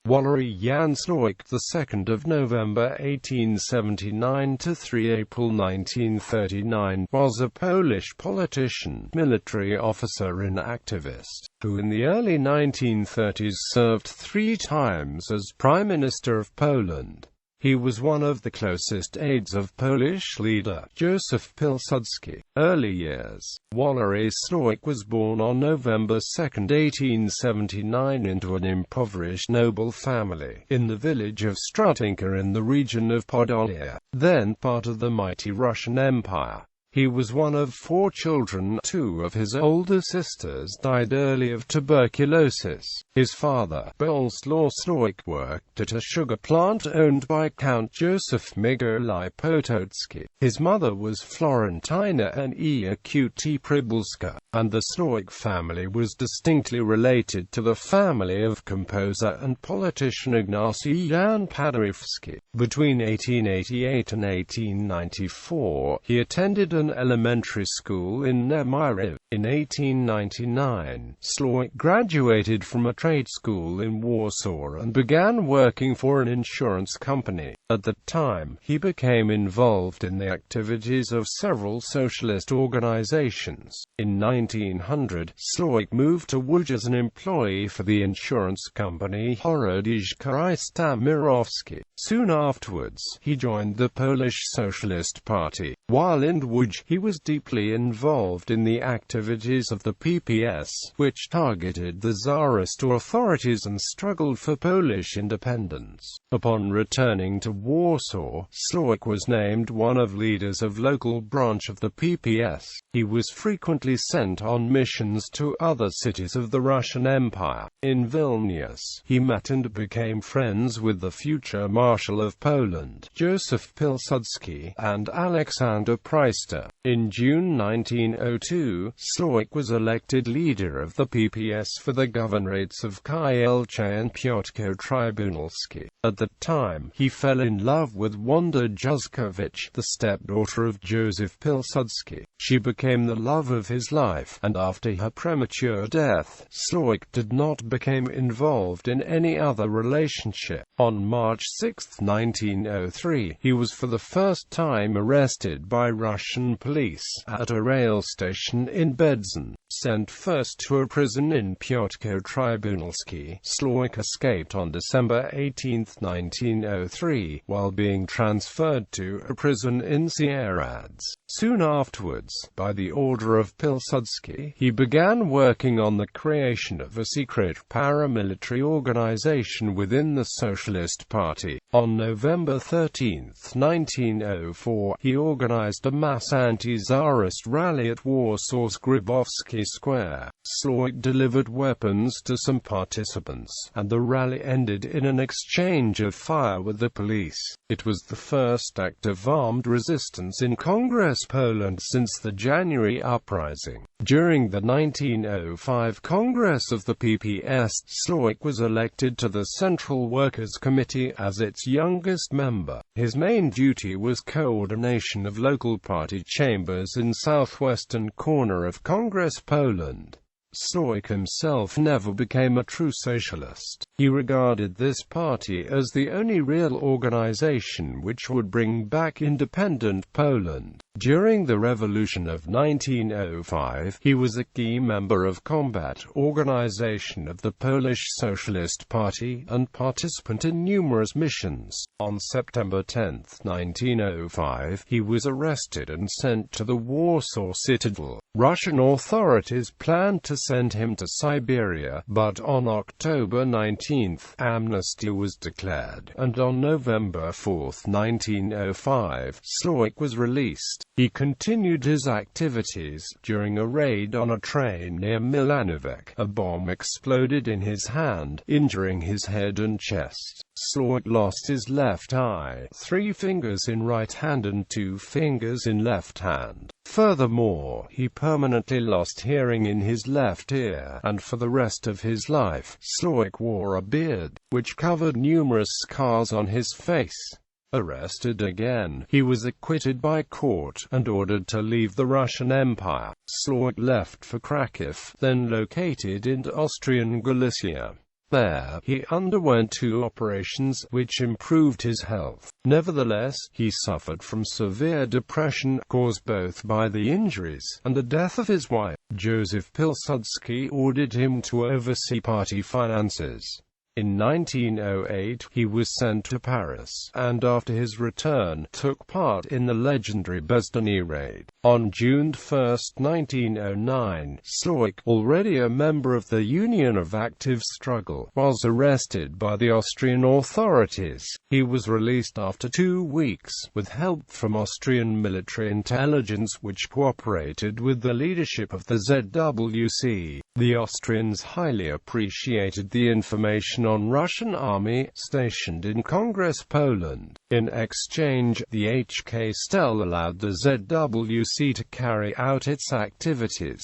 Walery Jan Sławek, the 2nd of November 1879 to 3 April 1939, was a Polish politician, military officer and activist, who in the early 1930s served 3 times as Prime Minister of Poland. He was one of the closest aides of Polish leader Józef Piłsudski. Early years. Walery Sławek was born on November 2, 1879 into an impoverished noble family, in the village of Strutinka in the region of Podolia, then part of the mighty Russian Empire. He was one of 4 children. 2 of his older sisters died early of tuberculosis. His father, Bolesław Sławek, worked at a sugar plant owned by Count Józef Mikołaj Potocki. His mother was Florentyna Eqt Przybylska, and the Sławek family was distinctly related to the family of composer and politician Ignacy Jan Paderewski. Between 1888 and 1894, he attended an elementary school in Nemyriv. In 1899, Sławek graduated from a trade school in Warsaw and began working for an insurance company. At the time, he became involved in the activities of several socialist organizations. In 1900, Sławek moved to Łódź as an employee for the insurance company Horodniczka Stamirowski. Soon afterwards, he joined the Polish Socialist Party. While in Łódź, he was deeply involved in the activities of the PPS, which targeted the Tsarist authorities and struggled for Polish independence. Upon returning to Warsaw, Sławek was named one of leaders of local branch of the PPS. He was frequently sent on missions to other cities of the Russian Empire. In Vilnius, he met and became friends with the future Marshal of Poland, Józef Piłsudski, and Aleksander Prysta. In June 1902, Sławek was elected leader of the PPS for the governorates of Kielce and Piotrków Trybunalski. At the time, he fell in love with Wanda Józkowicz, the stepdaughter of Józef Piłsudski. She became the love of his life, and after her premature death, Sławek did not become involved in any other relationship. On March 6, 1903, he was for the first time arrested by Russian police at a rail station in Bedzin. Sent first to a prison in Piotrków Trybunalski, Sławek escaped on December 18, 1903, while being transferred to a prison in Sieradz. Soon afterwards, by the order of Piłsudski, he began working on the creation of a secret paramilitary organization within the Socialist Party. On November 13, 1904, he organized a mass anti-Tsarist rally at Warsaw's Grabowski Square. Sławek delivered weapons to some participants, and the rally ended in an exchange of fire with the police. It was the first act of armed resistance in Congress Poland since the January uprising. During the 1905 Congress of the PPS, Sławek was elected to the Central Workers' Committee as its youngest member. His main duty was coordination of local party chambers in southwestern corner of Congress Poland. Sławek himself never became a true socialist. He regarded this party as the only real organization which would bring back independent Poland. During the Revolution of 1905, he was a key member of combat organization of the Polish Socialist Party and participant in numerous missions. On September 10, 1905, he was arrested and sent to the Warsaw Citadel. Russian authorities planned to send him to Siberia, but on October 19, amnesty was declared, and on November 4, 1905, Sławek was released. He continued his activities. During a raid on a train near Milanowiec, a bomb exploded in his hand, injuring his head and chest. Sławek lost his left eye, 3 fingers in right hand and 2 fingers in left hand. Furthermore, he permanently lost hearing in his left ear, and for the rest of his life, Sławek wore a beard, which covered numerous scars on his face. Arrested again, he was acquitted by court, and ordered to leave the Russian Empire. Sławek left for Kraków, then located in Austrian Galicia. There, he underwent 2 operations, which improved his health. Nevertheless, he suffered from severe depression, caused both by the injuries and the death of his wife. Józef Piłsudski ordered him to oversee party finances. In 1908, he was sent to Paris, and after his return, took part in the legendary Bezdany raid. On June 1, 1909, Sławek, already a member of the Union of Active Struggle, was arrested by the Austrian authorities. He was released after 2 weeks, with help from Austrian military intelligence which cooperated with the leadership of the ZWC. The Austrians highly appreciated the information on Russian army stationed in Congress Poland. In exchange, the HK still allowed the ZWC to carry out its activities.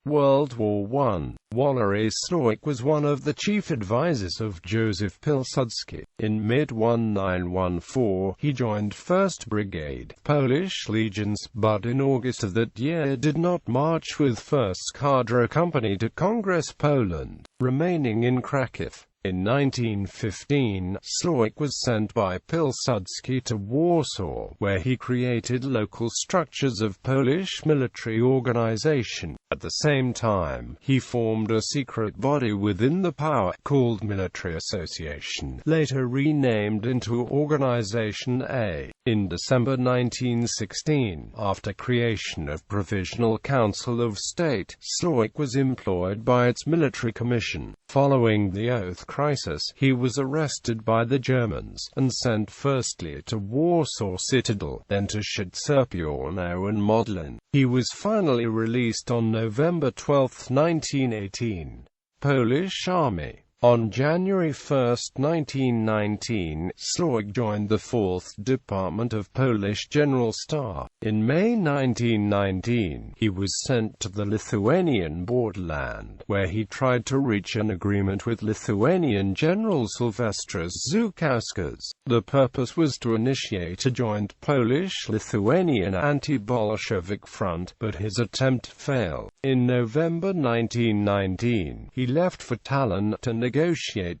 World War I. Walery Sławek was one of the chief advisors of Józef Piłsudski. In mid-1914, he joined 1st Brigade, Polish legions, but in August of that year did not march with 1st Cadre Company to Congress Poland, remaining in Kraków. In 1915, Sławek was sent by Piłsudski to Warsaw, where he created local structures of Polish military organization. At the same time, he formed a secret body within the power, called Military Association, later renamed into Organization A. In December 1916, after creation of Provisional Council of State, Sławek was employed by its military commission. Following the oath crisis, he was arrested by the Germans, and sent firstly to Warsaw Citadel, then to Szysztyrpiorno and Modlin. He was finally released on November 12, 1918. Polish Army. On January 1, 1919, Sławek joined the 4th Department of Polish General Staff. In May 1919, he was sent to the Lithuanian borderland, where he tried to reach an agreement with Lithuanian General Sylvestras Žukauskas. The purpose was to initiate a joint Polish-Lithuanian anti-Bolshevik front, but his attempt failed. In November 1919, he left for Tallinn to negotiate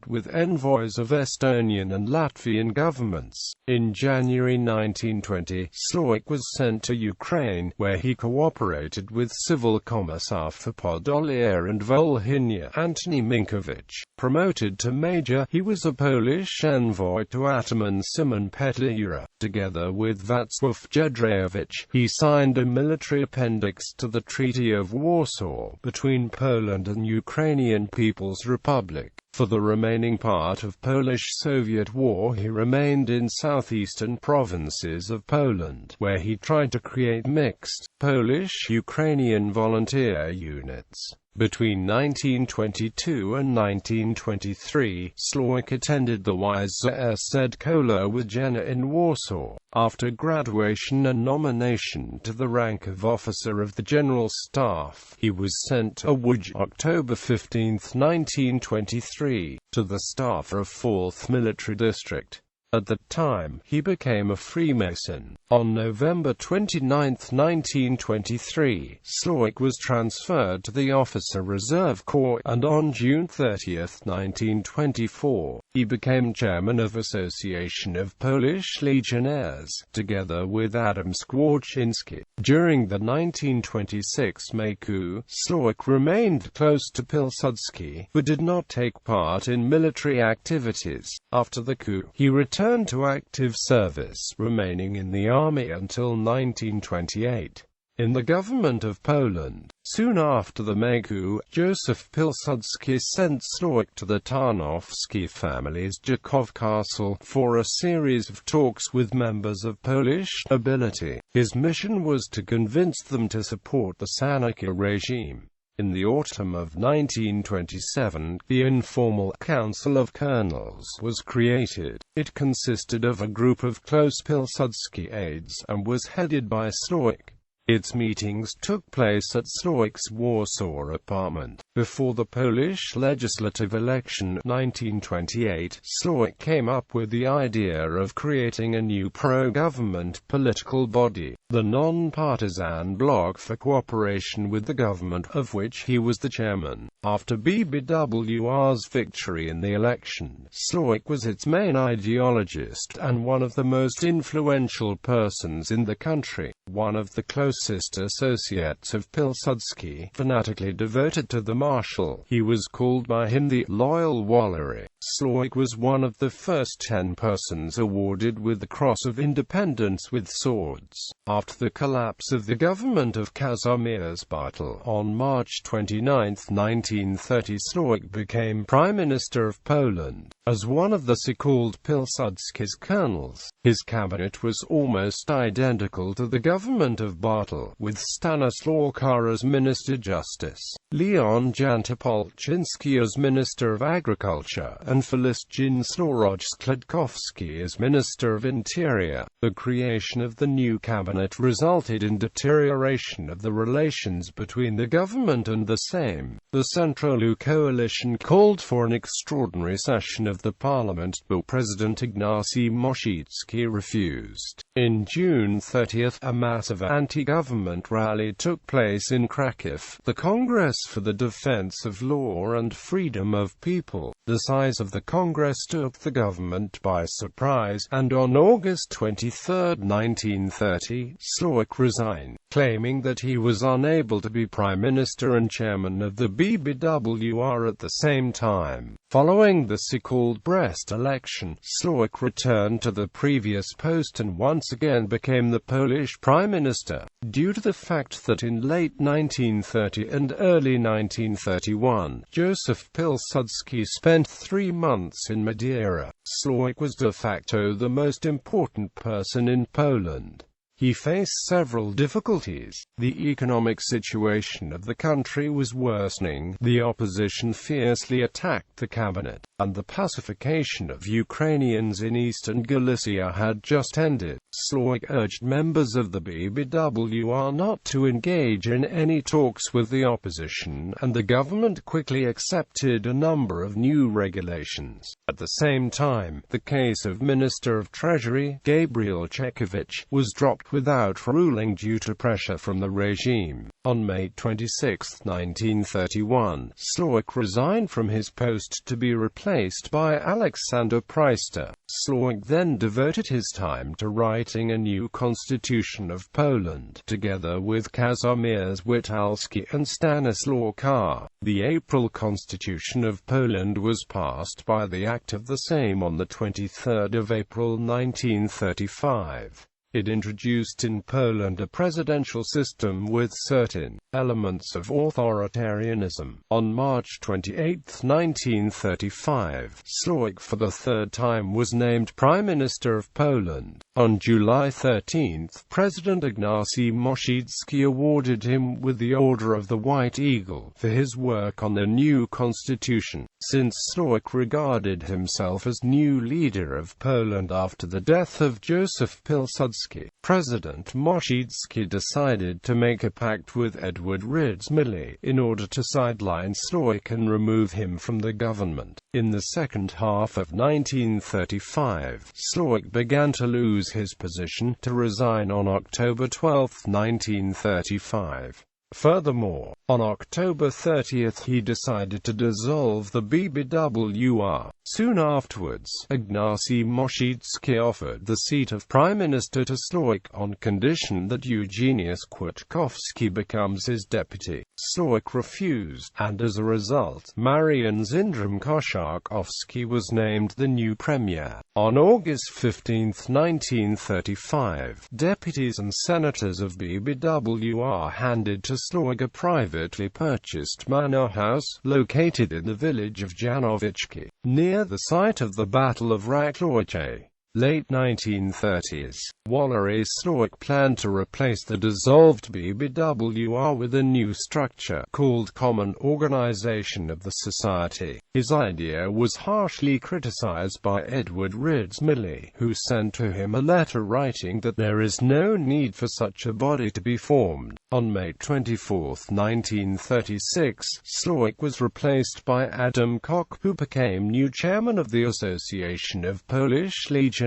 with envoys of Estonian and Latvian governments. In January 1920, Sławek was sent to Ukraine, where he cooperated with Civil Commissar for Podolia and Volhynia, Antony Minkiewicz. Promoted to major, he was a Polish envoy to Ataman Szymon Petlura. Together with Wacław Jedrzejewicz, he signed a military appendix to the Treaty of Warsaw, between Poland and Ukrainian People's Republic. For the remaining part of Polish-Soviet War he remained in southeastern provinces of Poland, where he tried to create mixed, Polish-Ukrainian volunteer units. Between 1922 and 1923, Sławek attended the YZS Szkoła Wojenna in Warsaw. After graduation and nomination to the rank of Officer of the General Staff, he was sent to Łódź October 15, 1923, to the staff of 4th Military District. At that time, he became a Freemason. On November 29, 1923, Sławek was transferred to the Officer Reserve Corps, and on June 30, 1924, he became chairman of Association of Polish Legionnaires, together with Adam Skwarczynski. During the 1926 May coup, Sławek remained close to Piłsudski, but did not take part in military activities. After the coup, he returned to active service, remaining in the army until 1928. In the government of Poland, soon after the May coup, Józef Piłsudski sent Sławek to the Tarnowski family's Żukow Castle for a series of talks with members of Polish nobility. His mission was to convince them to support the Sanacki regime. In the autumn of 1927, the Informal Council of Colonels was created. It consisted of a group of close Piłsudski aides, and was headed by Sławek. Its meetings took place at Sławek's Warsaw apartment. Before the Polish legislative election 1928, Sławek came up with the idea of creating a new pro-government political body, the non-partisan Bloc for Cooperation with the Government, of which he was the chairman. After BBWR's victory in the election, Sławek was its main ideologist and one of the most influential persons in the country, one of the closest associates of Piłsudski, fanatically devoted to the Marshal. He was called by him the loyal Walery. Sławek was one of the first 10 persons awarded with the Cross of Independence with swords. After the collapse of the government of Kazimierz Bartel on March 29, 1930, Sławek became Prime Minister of Poland. As one of the so-called Piłsudski's colonels, his cabinet was almost identical to the government of Bartel, with Stanislaw Kara as Minister Justice, Leon Janty-Polczyński as Minister of Agriculture, and Felicjin Słorowicz-Kwiatkowski as Minister of Interior. The creation of the new cabinet resulted in deterioration of the relations between the government and the Sejm. The Central Coalition called for an extraordinary session of the parliament, but President Ignacy Mościcki refused. In June 30, a massive anti-government rally took place in Kraków, the Congress for the Defense of Law and Freedom of People. The size of the Congress took the government by surprise, and on August 23, 1930, Sławek resigned, claiming that he was unable to be Prime Minister and Chairman of the BBWR at the same time. Following the so-called Brest election, Sławek returned to the previous post and once again became the Polish Prime Minister. Due to the fact that in late 1930 and early 1931, Józef Piłsudski spent 3 months in Madeira, Sławek was de facto the most important person in Poland. He faced several difficulties. The economic situation of the country was worsening, the opposition fiercely attacked the cabinet, and the pacification of Ukrainians in eastern Galicia had just ended. Sławek urged members of the BBWR not to engage in any talks with the opposition, and the government quickly accepted a number of new regulations. At the same time, the case of Minister of Treasury, Gabriel Czechowicz, was dropped without ruling due to pressure from the regime. On May 26, 1931, Sławek resigned from his post to be replaced by Aleksander Prysta. Sławek then devoted his time to writing a new constitution of Poland, together with Kazimierz Witalski and Stanislaw Kara. The April Constitution of Poland was passed by the Act of the Sejm on the 23rd of April 1935. It introduced in Poland a presidential system with certain elements of authoritarianism. On March 28, 1935, Sławek for the third time was named Prime Minister of Poland. On July 13, President Ignacy Mościcki awarded him with the Order of the White Eagle for his work on the new constitution. Since Sławek regarded himself as new leader of Poland after the death of Józef Piłsudski, President Mościcki decided to make a pact with Edward Rydz-Milly in order to sideline Sławek and remove him from the government. In the second half of 1935, Sławek began to lose his position, to resign on October 12, 1935. Furthermore, on October 30 he decided to dissolve the BBWR. Soon afterwards, Ignacy Mościcki offered the seat of Prime Minister to Sławek on condition that Eugeniusz Kwiatkowski becomes his deputy. Sławek refused, and as a result, Marian Zindram-Koszakowski was named the new premier. On August 15, 1935, deputies and senators of BBWR handed to Sławek a privately purchased manor house, located in the village of Janowiczki, near the site of the Battle of Rakłowice. Late 1930s, Walery Sławek planned to replace the dissolved BBWR with a new structure, called Common Organization of the Society. His idea was harshly criticized by Edward Rydz-Milley, who sent to him a letter writing that there is no need for such a body to be formed. On May 24, 1936, Sławek was replaced by Adam Koch, who became new chairman of the Association of Polish Legionnaires.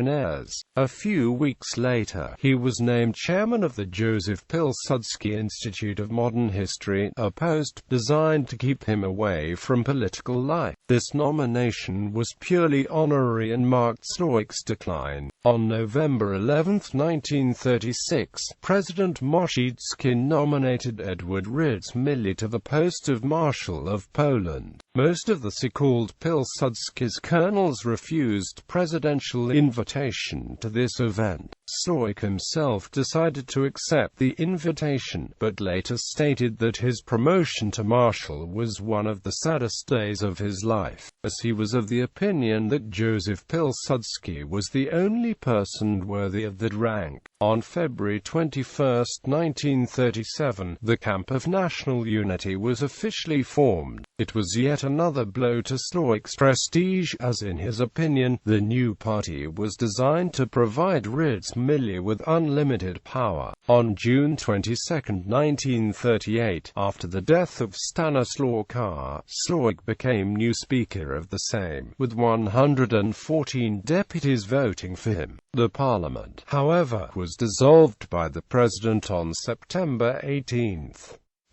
A few weeks later, he was named chairman of the Józef Piłsudski Institute of Modern History, a post designed to keep him away from political life. This nomination was purely honorary and marked Sławek's decline. On November 11, 1936, President Piłsudski nominated Edward Rydz-Milley to the post of Marshal of Poland. Most of the so-called Piłsudski's colonels refused presidential invitation to this event. Sławek himself decided to accept the invitation, but later stated that his promotion to marshal was one of the saddest days of his life, as he was of the opinion that Józef Piłsudski was the only person worthy of that rank. On February 21, 1937, the Camp of National Unity was officially formed. It was yet another blow to Sławek's prestige, as in his opinion, the new party was designed to provide Rydz-Milley with unlimited power. On June 22, 1938, after the death of Stanisław K., Sławek became new Speaker of the Sejm, with 114 deputies voting for him. The parliament, however, was dissolved by the president on September 18.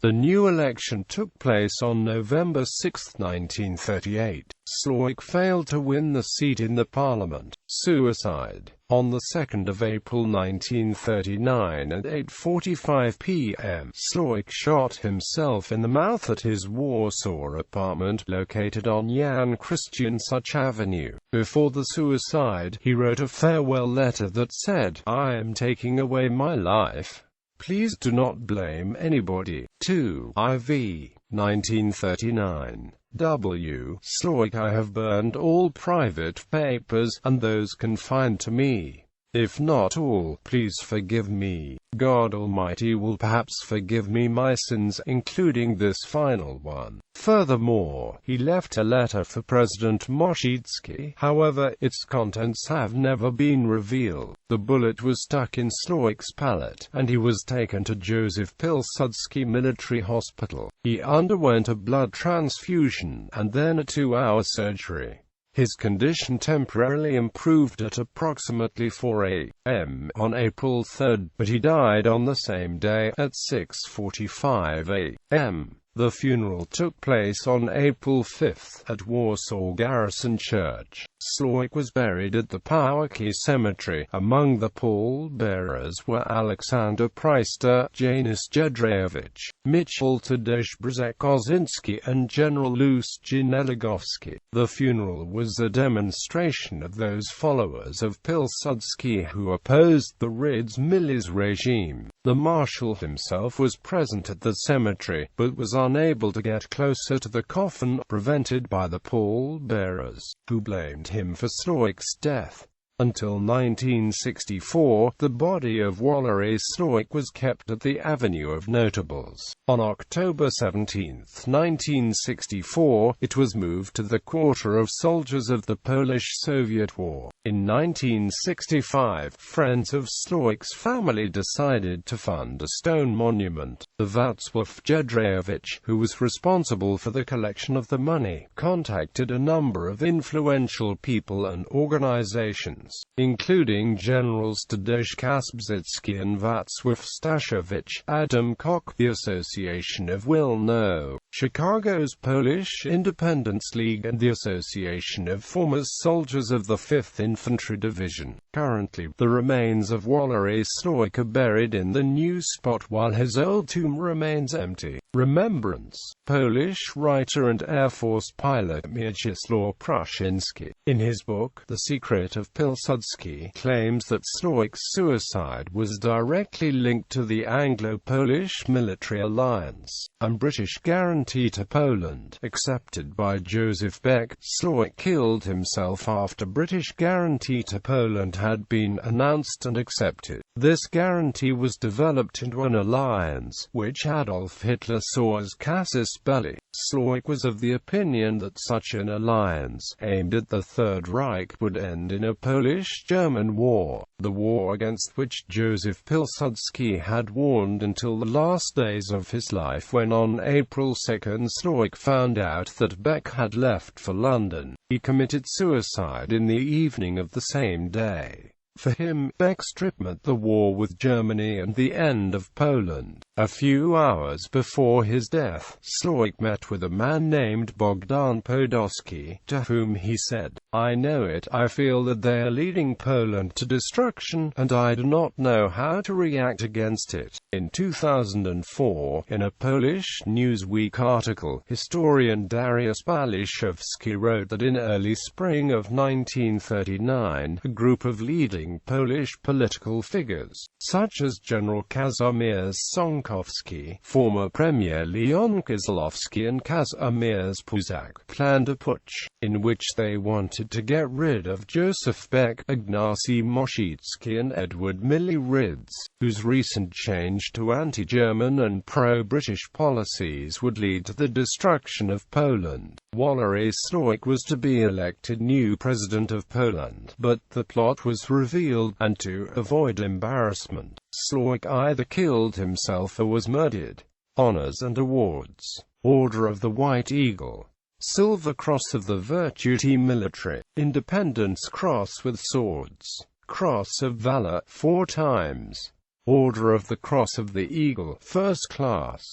The new election took place on November 6, 1938. Sławek failed to win the seat in the parliament. Suicide. On the 2nd of April 1939 at 8:45 p.m., Sławek shot himself in the mouth at his Warsaw apartment located on Jan Chrzcianczuk Avenue. Before the suicide, he wrote a farewell letter that said, "I am taking away my life. Please do not blame anybody." 2 IV 1939. W. Sławek, I have burned all private papers, and those confined to me. If not all, please forgive me. God Almighty will perhaps forgive me my sins, including this final one. Furthermore, he left a letter for President Piłsudski. However, its contents have never been revealed. The bullet was stuck in Sławek's palate, and he was taken to Józef Piłsudski Military Hospital. He underwent a blood transfusion, and then a 2-hour surgery. His condition temporarily improved at approximately 4 a.m. on April 3, but he died on the same day at 6:45 a.m. The funeral took place on April 5 at Warsaw Garrison Church. Sławek was buried at the Powązki Cemetery. Among the pallbearers were Aleksander Preister, Janusz Jedrzejewicz, Michał Tadeusz Kozinski, and General Louis Jeneligowski. The funeral was a demonstration of those followers of Piłsudski who opposed the Rydz-Milley's regime. The marshal himself was present at the cemetery, but was unable to get closer to the coffin, prevented by the pallbearers, who blamed him for Sławek's death. Until 1964, the body of Walery Sławek was kept at the Avenue of Notables. On October 17, 1964, it was moved to the Quarter of Soldiers of the Polish-Soviet War. In 1965, friends of Sławek's family decided to fund a stone monument. The Wacław Jedrzejewicz, who was responsible for the collection of the money, contacted a number of influential people and organizations, including Generals Tadeusz Kaszubski and Wacław Stasiewicz, Adam Koch, the Association of Wilno, Chicago's Polish Independence League, and the Association of Former Soldiers of the 5th Infantry Division. Currently, the remains of Walery Sławek are buried in the new spot, while his old tomb remains empty. Remembrance. Polish writer and Air Force pilot Mieczysław Pruszyński, in his book The Secret of Piłsudski, claims that Sławek's suicide was directly linked to the Anglo-Polish military alliance and British guarantee guarantee to Poland, accepted by Józef Beck. Sławek killed himself after British guarantee to Poland had been announced and accepted. This guarantee was developed into an alliance, which Adolf Hitler saw as casus belli. Sławek was of the opinion that such an alliance, aimed at the Third Reich, would end in a Polish-German war, the war against which Józef Piłsudski had warned until the last days of his life, when on April 2 Sławek found out that Beck had left for London. He committed suicide in the evening of the same day. For him, Beck's trip meant the war with Germany and the end of Poland. A few hours before his death, Sławek met with a man named Bogdan Podolski, to whom he said, "I know it, I feel that they are leading Poland to destruction, and I do not know how to react against it." In 2004, in a Polish Newsweek article, historian Dariusz Baliszewski wrote that in early spring of 1939, a group of leading Polish political figures, such as General Kazimierz Sąkowski, former Premier Leon Kozłowski and Kazimierz Puszczak, planned a putsch, in which they wanted to get rid of Józef Beck, Ignacy Mościcki and Edward Milly-Rydz, whose recent change to anti-German and pro-British policies would lead to the destruction of Poland. Walery Sławek was to be elected new president of Poland, but the plot was revealed, and to avoid embarrassment, Sławek either killed himself or was murdered. Honors and awards: Order of the White Eagle, Silver Cross of the Virtuti Militari, Independence Cross with Swords, Cross of Valor 4 times, Order of the Cross of the Eagle, First Class.